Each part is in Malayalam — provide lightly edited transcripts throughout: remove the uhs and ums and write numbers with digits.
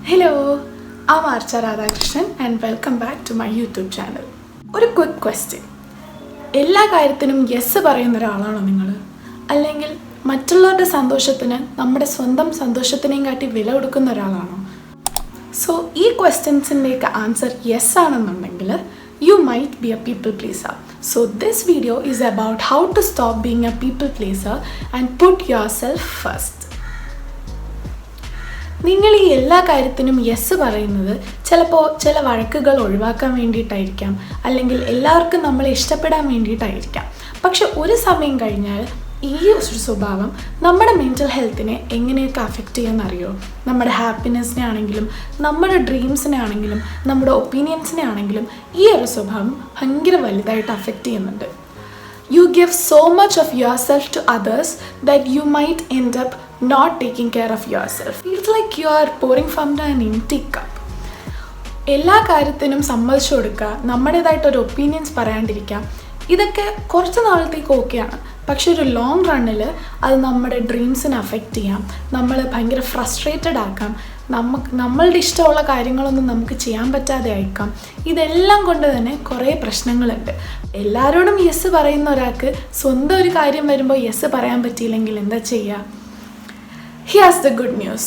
Hello, I'm Archa Radhakrishnan and welcome back to my YouTube channel. ഒരു ക്വിക്ക് ക്വസ്റ്റ്യൻ. എല്ലാ കാര്യത്തിനും യെസ് പറയുന്ന ഒരാളാണോ നിങ്ങൾ? അല്ലെങ്കിൽ മറ്റുള്ളവരുടെ സന്തോഷത്തിന് നമ്മുടെ സ്വന്തം സന്തോഷത്തിനെയും കാട്ടി വില കൊടുക്കുന്ന ഒരാളാണോ? സോ ഈ ക്വസ്റ്റ്യൻസിൻ്റെയൊക്കെ ആൻസർ യെസ് ആണെന്നുണ്ടെങ്കിൽ you might be a people pleaser. So this video is about how to stop being a people pleaser and put yourself first. നിങ്ങൾ ഈ എല്ലാ കാര്യത്തിനും യെസ് പറയുന്നത് ചിലപ്പോൾ ചില വഴക്കുകൾ ഒഴിവാക്കാൻ വേണ്ടിയിട്ടായിരിക്കാം, അല്ലെങ്കിൽ എല്ലാവർക്കും നമ്മളെ ഇഷ്ടപ്പെടാൻ വേണ്ടിയിട്ടായിരിക്കാം. പക്ഷെ ഒരു സമയം കഴിഞ്ഞാൽ ഈ ഒരു സ്വഭാവം നമ്മുടെ മെൻ്റൽ ഹെൽത്തിനെ എങ്ങനെയൊക്കെ അഫക്റ്റ് ചെയ്യുമെന്നറിയോ? നമ്മുടെ ഹാപ്പിനെസ്സിനെ ആണെങ്കിലും നമ്മുടെ ഡ്രീംസിനെ ആണെങ്കിലും നമ്മുടെ ഒപ്പീനിയൻസിനെ ആണെങ്കിലും ഈ ഒരു സ്വഭാവം ഭയങ്കര വലുതായിട്ട് അഫക്റ്റ് ചെയ്യുന്നുണ്ട്. You give so much of yourself to others that you might end up not taking care of yourself. Feels like you are pouring from an empty cup. എല്ലാ കാര്യത്തിനും സമ്മതിച്ചു കൊടുക്കുക, നമ്മുടേതായിട്ടൊരു ഒപ്പീനിയൻസ് പറയാണ്ടിരിക്കാം, ഇതൊക്കെ കുറച്ച് നാളത്തേക്ക് ഓക്കെയാണ്. പക്ഷെ ഒരു ലോങ് റണ്ണിൽ അത് നമ്മുടെ ഡ്രീംസിനെ അഫക്റ്റ് ചെയ്യാം, നമ്മൾ ഭയങ്കര ഫ്രസ്ട്രേറ്റഡ് ആക്കാം, നമ്മളുടെ ഇഷ്ടമുള്ള കാര്യങ്ങളൊന്നും നമുക്ക് ചെയ്യാൻ പറ്റാതെ ആയിക്കാം. ഇതെല്ലാം കൊണ്ട് തന്നെ കുറേ പ്രശ്നങ്ങളുണ്ട്. എല്ലാവരോടും യെസ് പറയുന്ന ഒരാൾക്ക് സ്വന്തം ഒരു കാര്യം വരുമ്പോൾ യെസ് പറയാൻ പറ്റിയില്ലെങ്കിൽ എന്താ ചെയ്യുക? Here's the good news.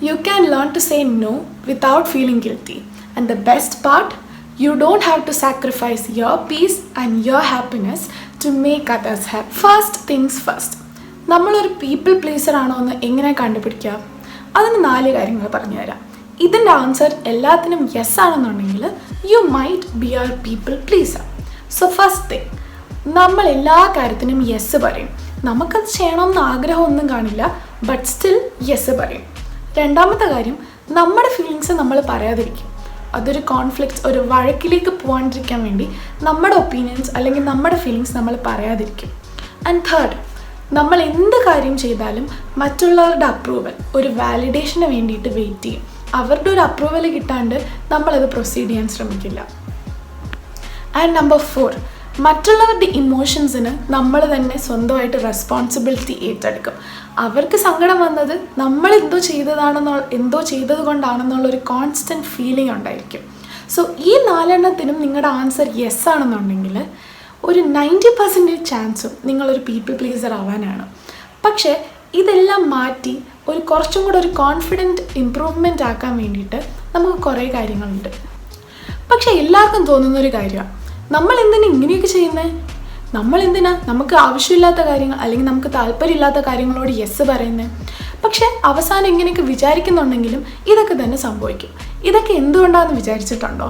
You can learn to say no without feeling guilty. And the best part, you don't have to sacrifice your peace and your happiness to make others happy. First things first. നമ്മളൊരു പീപ്പിൾ പ്ലീസർ ആണോ എന്ന് എങ്ങനെ കണ്ടുപിടിക്കുക? അതിന് 4 കാര്യങ്ങൾ പറഞ്ഞുതരാം. ഇതിൻ്റെ ആൻസർ എല്ലാത്തിനും യെസ് ആണെന്നുണ്ടെങ്കിൽ you might be are people pleaser. So first thing, നമ്മൾ എല്ലാ കാര്യത്തിനും യെസ് പറയും. നമുക്കത് ചെയ്യണമെന്ന് ആഗ്രഹമൊന്നും കാണില്ല, ബട്ട് സ്റ്റിൽ യെസ് പറയും. രണ്ടാമത്തെ കാര്യം, നമ്മുടെ ഫീലിങ്സ് നമ്മൾ പറയാതിരിക്കും. അതൊരു കോൺഫ്ലിക്റ്റ്, ഒരു വഴക്കിലേക്ക് പോകാണ്ടിരിക്കാൻ വേണ്ടി നമ്മുടെ ഒപ്പീനിയൻസ് അല്ലെങ്കിൽ നമ്മുടെ ഫീലിങ്സ് നമ്മൾ പറയാതിരിക്കും. ആൻഡ് തേർഡ്, നമ്മൾ എന്ത് കാര്യം ചെയ്താലും മറ്റുള്ളവരുടെ അപ്രൂവൽ, ഒരു വാലിഡേഷന് വേണ്ടിയിട്ട് വെയിറ്റ് ചെയ്യും. അവരുടെ ഒരു അപ്രൂവൽ കിട്ടാണ്ട് നമ്മളത് പ്രൊസീഡ് ചെയ്യാൻ ശ്രമിക്കില്ല. ആൻഡ് നമ്പർ 4, മറ്റുള്ളവരുടെ ഇമോഷൻസിന് നമ്മൾ തന്നെ സ്വന്തമായിട്ട് റെസ്പോൺസിബിലിറ്റി ഏറ്റെടുക്കും. അവർക്ക് സങ്കടം വന്നത് നമ്മൾ എന്തോ ചെയ്തത് കൊണ്ടാണെന്നുള്ളൊരു കോൺസ്റ്റൻറ്റ് ഫീലിംഗ് ഉണ്ടായിരിക്കും. സോ ഈ 4 എണ്ണത്തിനും നിങ്ങളുടെ ആൻസർ യെസ് ആണെന്നുണ്ടെങ്കിൽ ഒരു 90% ചാൻസും നിങ്ങളൊരു പീപ്പിൾ പ്ലീസർ ആവാനാണ്. പക്ഷേ ഇതെല്ലാം മാറ്റി കുറച്ചും കൂടെ ഒരു കോൺഫിഡൻറ്റ് ഇമ്പ്രൂവ്മെൻ്റ് ആക്കാൻ വേണ്ടിയിട്ട് നമുക്ക് കുറേ കാര്യങ്ങളുണ്ട്. പക്ഷേ എല്ലാവർക്കും തോന്നുന്നൊരു കാര്യമാണ്, നമ്മൾ എന്തിനാ ഇങ്ങനെയൊക്കെ ചെയ്യുന്നത്? നമുക്ക് ആവശ്യമില്ലാത്ത കാര്യങ്ങൾ അല്ലെങ്കിൽ നമുക്ക് താല്പര്യമില്ലാത്ത കാര്യങ്ങളോട് യെസ് പറയുന്നത്? പക്ഷേ അവസാനം ഇങ്ങനെയൊക്കെ വിചാരിക്കുന്നുണ്ടെങ്കിലും ഇതൊക്കെ തന്നെ സംഭവിക്കും. ഇതൊക്കെ എന്തുകൊണ്ടാണെന്ന് വിചാരിച്ചിട്ടുണ്ടോ?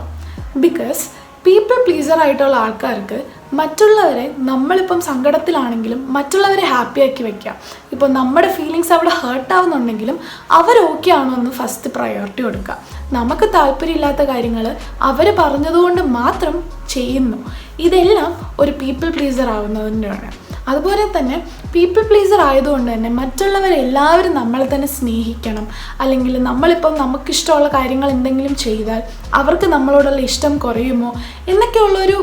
ബിക്കോസ് പീപ്പിൾ പ്ലീസർ ആയിട്ടുള്ള ആൾക്കാർക്ക് മറ്റുള്ളവരെ, നമ്മളിപ്പം സങ്കടത്തിലാണെങ്കിലും മറ്റുള്ളവരെ ഹാപ്പിയാക്കി വയ്ക്കാം. ഇപ്പോൾ നമ്മുടെ ഫീലിങ്സ് അവിടെ ഹേർട്ടാവുന്നുണ്ടെങ്കിലും അവർ ഓക്കെ ആണോ എന്ന് ഫസ്റ്റ് പ്രയോറിറ്റി കൊടുക്കുക. നമുക്ക് താല്പര്യമില്ലാത്ത കാര്യങ്ങൾ അവർ പറഞ്ഞതുകൊണ്ട് മാത്രം ചെയ്യുന്നു. ഇതെല്ലാം ഒരു പീപ്പിൾ പ്ലീസർ ആവുന്നതിൻ്റെയാണ്. അതുപോലെ തന്നെ പീപ്പിൾ പ്ലീസർ ആയതുകൊണ്ട് തന്നെ മറ്റുള്ളവരെല്ലാവരും നമ്മളെ തന്നെ സ്നേഹിക്കണം, അല്ലെങ്കിൽ നമ്മളിപ്പം നമുക്കിഷ്ടമുള്ള കാര്യങ്ങൾ എന്തെങ്കിലും ചെയ്താൽ അവർക്ക് നമ്മളോടുള്ള ഇഷ്ടം കുറയുമോ എന്നൊക്കെയുള്ളൊരു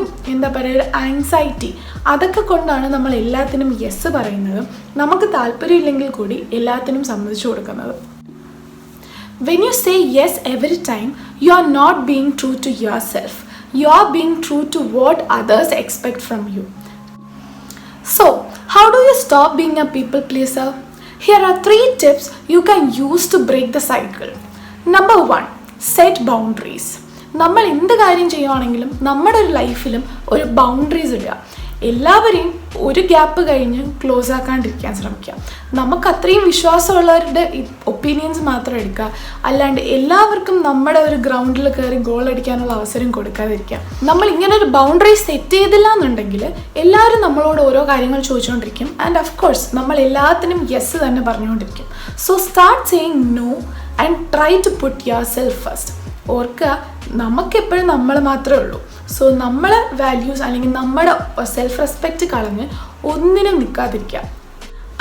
ഒരു ആങ്സൈറ്റി, അതൊക്കെ കൊണ്ടാണ് നമ്മൾ എല്ലാത്തിനും യെസ് പറയുന്നത്, നമുക്ക് താല്പര്യമില്ലെങ്കിൽ കൂടി എല്ലാത്തിനും സമ്മതിച്ചു കൊടുക്കുന്നത്. When you say yes every time, you are not being true to yourself. You are being true to what others expect from you. So, how do you stop being a people pleaser? Here are 3 tips you can use to break the cycle. Number 1, set boundaries. നമ്മൾ എന്ത് കാര്യം ചെയ്യുവാണെങ്കിലും നമ്മുടെ ഒരു ലൈഫിലും ഒരു ബൗണ്ടറീസ് ഇടുക. എല്ലാവരെയും ഒരു ഗ്യാപ്പ് കഴിഞ്ഞ് ക്ലോസ് ആക്കാണ്ടിരിക്കാൻ ശ്രമിക്കുക. നമുക്ക് അത്രയും വിശ്വാസമുള്ളവരുടെ ഒപ്പീനിയൻസ് മാത്രം എടുക്കുക, അല്ലാണ്ട് എല്ലാവർക്കും നമ്മുടെ ഒരു ഗ്രൗണ്ടിൽ കയറി ഗോൾ അടിക്കാനുള്ള അവസരം കൊടുക്കാതിരിക്കുക. നമ്മൾ ഇങ്ങനെ ഒരു ബൗണ്ടറി സെറ്റ് ചെയ്തില്ല എന്നുണ്ടെങ്കിൽ എല്ലാവരും നമ്മളോട് ഓരോ കാര്യങ്ങൾ ചോദിച്ചുകൊണ്ടിരിക്കും. ആൻഡ് ഓഫ് കോഴ്സ് നമ്മൾ എല്ലാത്തിനും യെസ് തന്നെ പറഞ്ഞുകൊണ്ടിരിക്കും. So start saying no and try to put yourself first. ഓർക്കുക, നമുക്കെപ്പോഴും നമ്മൾ മാത്രമേ ഉള്ളൂ. സോ നമ്മളെ വാല്യൂസ് അല്ലെങ്കിൽ നമ്മുടെ സെൽഫ് റെസ്പെക്റ്റ് കളഞ്ഞ് ഒന്നിനും നിൽക്കാതിരിക്കുക.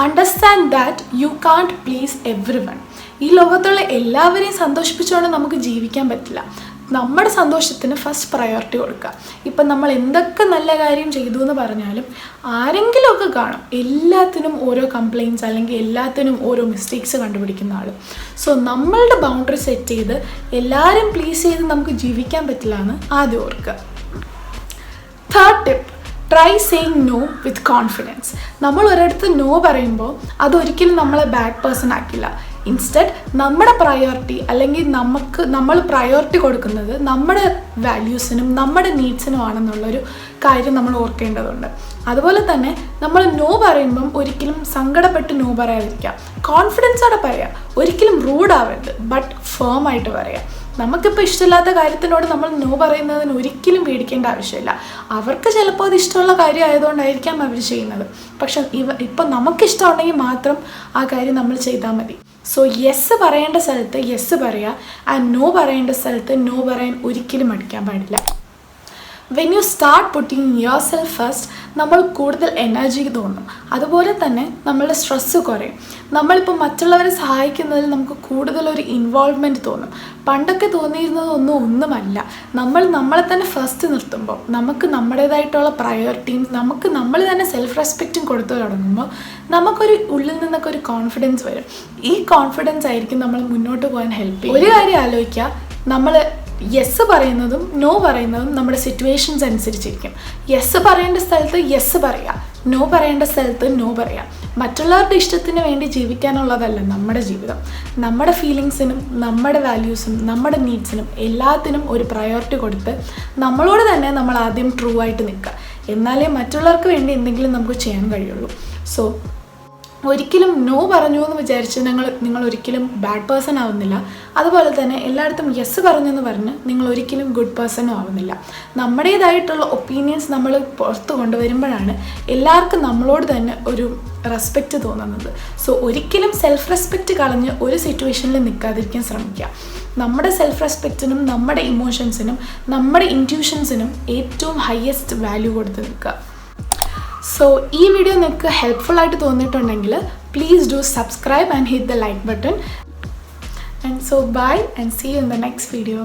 Understand that you can't please everyone. ഈ ലോകത്തുള്ള എല്ലാവരെയും സന്തോഷിപ്പിച്ചുകൊണ്ട് നമുക്ക് ജീവിക്കാൻ പറ്റില്ല. നമ്മുടെ സന്തോഷത്തിന് ഫസ്റ്റ് പ്രയോറിറ്റി കൊടുക്കുക. ഇപ്പം നമ്മൾ എന്തൊക്കെ നല്ല കാര്യം ചെയ്തു എന്ന് പറഞ്ഞാലും ആരെങ്കിലുമൊക്കെ കാണും എല്ലാത്തിനും ഓരോ കംപ്ലയിൻറ്റ്സ് അല്ലെങ്കിൽ എല്ലാത്തിനും ഓരോ മിസ്റ്റേക്സ് കണ്ടുപിടിക്കുന്ന ആൾ. സോ നമ്മളുടെ ബൗണ്ടറി സെറ്റ് ചെയ്ത് എല്ലാവരും പ്ലീസ് ചെയ്ത് നമുക്ക് ജീവിക്കാൻ പറ്റില്ല എന്ന് ആദ്യം ഓർക്കുക. Third tip, try saying no with confidence. നമ്മൾ ഒരിടത്ത് നോ പറയുമ്പോൾ അതൊരിക്കലും നമ്മളെ ബാഡ് പേഴ്സൺ ആക്കില്ല. ഇൻസ്റ്റെഡ് നമ്മുടെ പ്രയോറിറ്റി അല്ലെങ്കിൽ നമ്മൾ പ്രയോറിറ്റി കൊടുക്കുന്നത് നമ്മുടെ വാല്യൂസിനും നമ്മുടെ നീഡ്സിനും ആണെന്നുള്ളൊരു കാര്യം നമ്മൾ ഓർക്കേണ്ടതുണ്ട്. അതുപോലെ തന്നെ നമ്മൾ നോ പറയുമ്പം ഒരിക്കലും സങ്കടപ്പെട്ട് നോ പറയാതിരിക്കുക. കോൺഫിഡൻസോടെ പറയാം, ഒരിക്കലും റൂഡാവരുത്, ബട്ട് ഫേം ആയിട്ട് പറയാം. നമുക്കിപ്പോൾ ഇഷ്ടമില്ലാത്ത കാര്യത്തിനോട് നമ്മൾ നോ പറയുന്നതിന് ഒരിക്കലും പേടിക്കേണ്ട ആവശ്യമില്ല. അവർക്ക് ചിലപ്പോൾ അത് ഇഷ്ടമുള്ള കാര്യം ആയതുകൊണ്ടായിരിക്കാം അവർ ചെയ്യുന്നത്. പക്ഷെ ഇപ്പം നമുക്കിഷ്ടമുണ്ടെങ്കിൽ മാത്രം ആ കാര്യം നമ്മൾ ചെയ്താൽ മതി. സോ യെസ് പറയേണ്ട സ്ഥലത്ത് യെസ് പറയുക, ആൻഡ് നോ പറയേണ്ട സ്ഥലത്ത് നോ പറയാൻ ഒരിക്കലും മടിക്കാൻ പാടില്ല. When you start putting yourself first, നമ്മൾ കൂടുതൽ എനർജി തോന്നും. അതുപോലെ തന്നെ നമ്മളുടെ സ്ട്രെസ്സ് കുറയും. നമ്മളിപ്പോൾ മറ്റുള്ളവരെ സഹായിക്കുന്നതിൽ നമുക്ക് കൂടുതലൊരു ഇൻവോൾവ്മെൻറ്റ് തോന്നും. പണ്ടൊക്കെ തോന്നിയിരുന്നത് ഒന്നുമല്ല. നമ്മളെ തന്നെ ഫസ്റ്റ് നിർത്തുമ്പോൾ, നമുക്ക് നമ്മുടേതായിട്ടുള്ള പ്രയോറിറ്റിയും നമ്മൾ തന്നെ സെൽഫ് റെസ്പെക്റ്റും കൊടുത്തു തുടങ്ങുമ്പോൾ നമുക്കൊരു ഉള്ളിൽ നിന്നൊക്കെ ഒരു കോൺഫിഡൻസ് വരും. ഈ കോൺഫിഡൻസ് ആയിരിക്കും നമ്മൾ മുന്നോട്ട് പോകാൻ ഹെൽപ്പ് ചെയ്യും. ഒരു കാര്യം ആലോചിക്കുക, നമ്മൾ യെസ് പറയുന്നതും നോ പറയുന്നതും നമ്മുടെ സിറ്റുവേഷൻസ് അനുസരിച്ചിരിക്കും. യെസ് പറയേണ്ട സ്ഥലത്ത് യെസ് പറയുക, നോ പറയേണ്ട സ്ഥലത്ത് നോ പറയുക. മറ്റുള്ളവരുടെ ഇഷ്ടത്തിന് വേണ്ടി ജീവിക്കാനുള്ളതല്ല നമ്മുടെ ജീവിതം. നമ്മുടെ ഫീലിങ്സിനും നമ്മുടെ വാല്യൂസിനും നമ്മുടെ നീഡ്സിനും എല്ലാത്തിനും ഒരു പ്രയോറിറ്റി കൊടുത്ത് നമ്മളോട് തന്നെ നമ്മൾ ആദ്യം ട്രൂ ആയിട്ട് നിൽക്കുക. എന്നാലേ മറ്റുള്ളവർക്ക് വേണ്ടി എന്തെങ്കിലും നമുക്ക് ചെയ്യാൻ കഴിയുള്ളൂ. സോ ഒരിക്കലും നോ പറഞ്ഞു എന്ന് വിചാരിച്ച് നിങ്ങൾ ഒരിക്കലും ബാഡ് പേഴ്സൺ ആവുന്നില്ല. അതുപോലെ തന്നെ എല്ലായിടത്തും യെസ് പറഞ്ഞെന്ന് പറഞ്ഞ് നിങ്ങൾ ഒരിക്കലും ഗുഡ് പേഴ്സണും ആവുന്നില്ല. നമ്മുടേതായിട്ടുള്ള ഒപ്പീനിയൻസ് നമ്മൾ പുറത്ത് കൊണ്ടുവരുമ്പോഴാണ് എല്ലാവർക്കും നമ്മളോട് തന്നെ ഒരു റെസ്പെക്റ്റ് തോന്നുന്നത്. സോ ഒരിക്കലും സെൽഫ് റെസ്പെക്റ്റ് കളഞ്ഞ് ഒരു സിറ്റുവേഷനിൽ നിൽക്കാതിരിക്കാൻ ശ്രമിക്കുക. നമ്മുടെ സെൽഫ് റെസ്പെക്റ്റിനും നമ്മുടെ ഇമോഷൻസിനും നമ്മുടെ ഇൻറ്റ്യൂഷൻസിനും ഏറ്റവും ഹയസ്റ്റ് വാല്യൂ കൊടുത്ത് നിൽക്കുക. സോ ഈ വീഡിയോ നിങ്ങൾക്ക് ഹെൽപ്ഫുൾ ആയിട്ട് തോന്നിയിട്ടുണ്ടെങ്കിൽ please do subscribe and hit the like button. And so bye and see you in the next video.